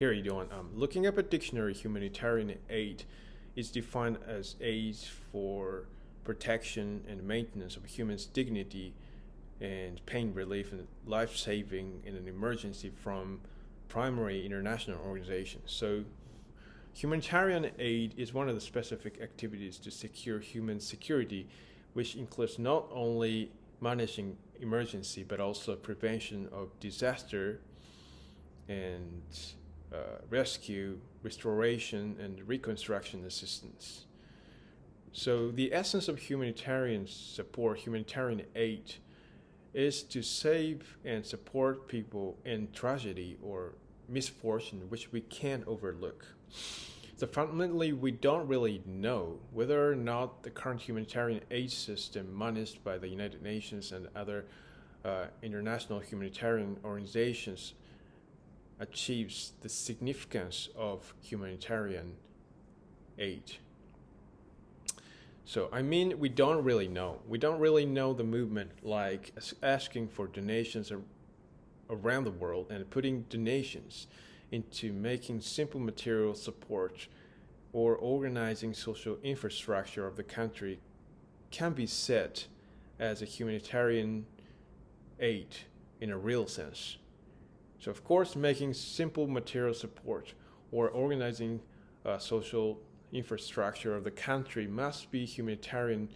Here you doing? Looking up a dictionary, humanitarian aid is defined as aid for protection and maintenance of humans' dignity and pain relief and life saving in an emergency from primary international organizations. So, humanitarian aid is one of the specific activities to secure human security, which includes not only managing emergency but also prevention of disaster and rescue, restoration, and reconstruction assistance. So, the essence of humanitarian support, humanitarian aid, is to save and support people in tragedy or misfortune which we can't overlook. So, fundamentally, we don't really know whether or not the current humanitarian aid system managed by the United Nations and other international humanitarian organizations achieves the significance of humanitarian aid. So, we don't really know. We don't really know the movement like asking for donations around the world and putting donations into making simple material support or organizing social infrastructure of the country can be said as a humanitarian aid in a real sense. So, of course, making simple material support or organizing social infrastructure of the country must be humanitarian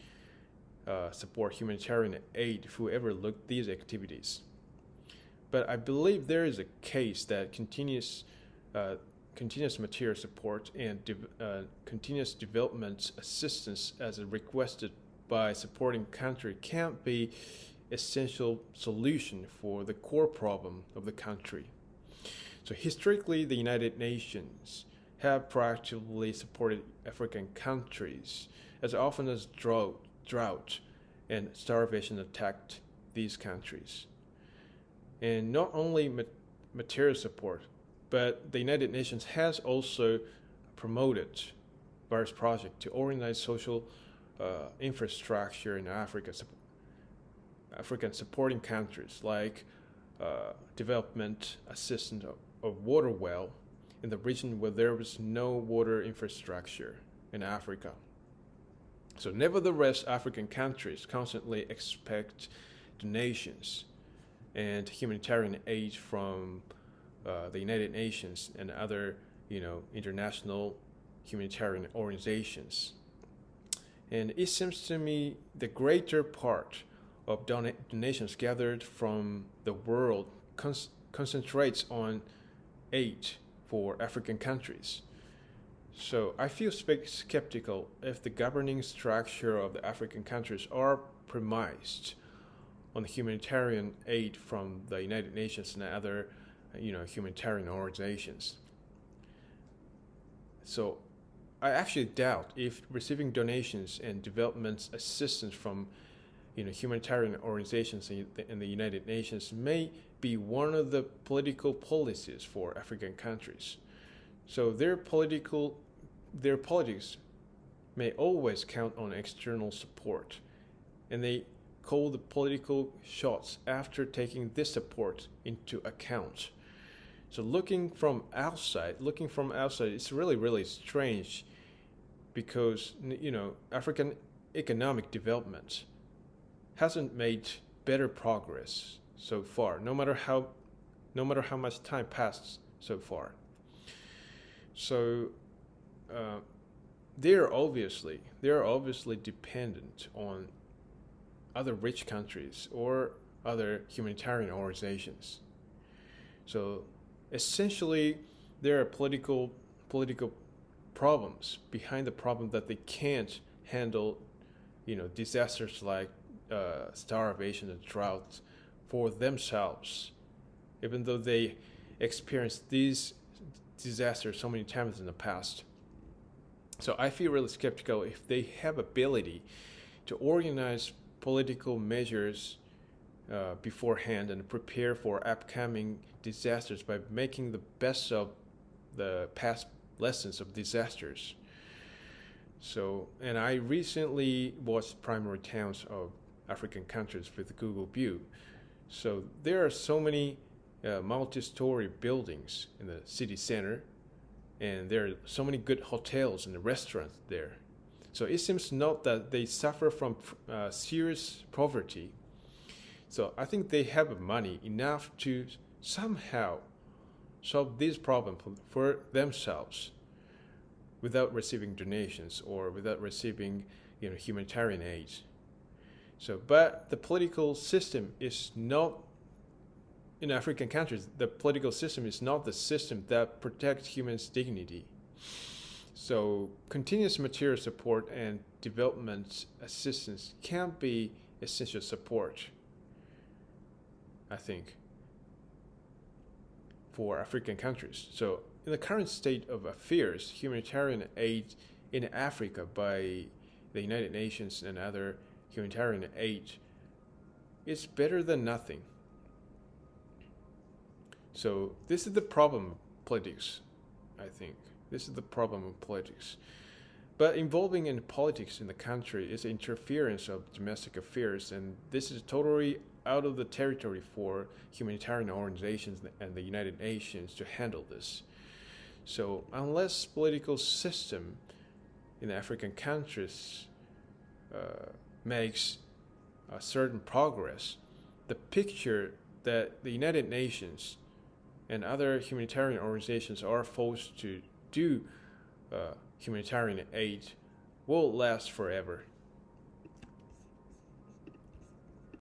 support, humanitarian aid, if we ever look at these activities. But I believe there is a case that continuous material support and continuous development assistance as requested by supporting country can't be essential solution for the core problem of the country. So historically, the United Nations have proactively supported African countries as often as drought and starvation attacked these countries. And not only material support, but the United Nations has also promoted various projects to organize social infrastructure in African supporting countries like development assistance of water well in the region where there was no water infrastructure in Africa. So nevertheless, African countries constantly expect donations and humanitarian aid from the United Nations and other, international humanitarian organizations. And it seems to me the greater part of donations gathered from the world concentrates on aid for African countries. So I feel skeptical if the governing structure of the African countries are premised on the humanitarian aid from the United Nations and other, humanitarian organizations. So I actually doubt if receiving donations and development assistance from humanitarian organizations in the United Nations may be one of the political policies for African countries. So their politics may always count on external support, and they call the political shots after taking this support into account. So looking from outside, it's really, really strange because African economic development hasn't made better progress so far, no matter how much time passed so far. So they are obviously dependent on other rich countries or other humanitarian organizations. So essentially, there are political problems behind the problem that they can't handle, disasters like starvation and drought for themselves, even though they experienced these disasters so many times in the past. So I feel really skeptical if they have ability to organize political measures beforehand and prepare for upcoming disasters by making the best of the past lessons of disasters. So, and I recently watched primary towns of African countries with Google View. So there are so many, multi-story buildings in the city center, and there are so many good hotels and restaurants there. So it seems not that they suffer from serious poverty. So I think they have money enough to somehow solve this problem for themselves without receiving donations or without receiving humanitarian aid. So, but the political system is not, in African countries, the political system is not the system that protects humans' dignity. So continuous material support and development assistance can be essential support, I think, for African countries. So in the current state of affairs, humanitarian aid in Africa by the United Nations and other humanitarian aid is better than nothing. So this is the problem of politics, I think. This is the problem of politics. But involving in politics in the country is interference of domestic affairs, and this is totally out of the territory for humanitarian organizations and the United Nations to handle this. So unless political system in African countries makes a certain progress, the picture that the United Nations and other humanitarian organizations are forced to do humanitarian aid will last forever.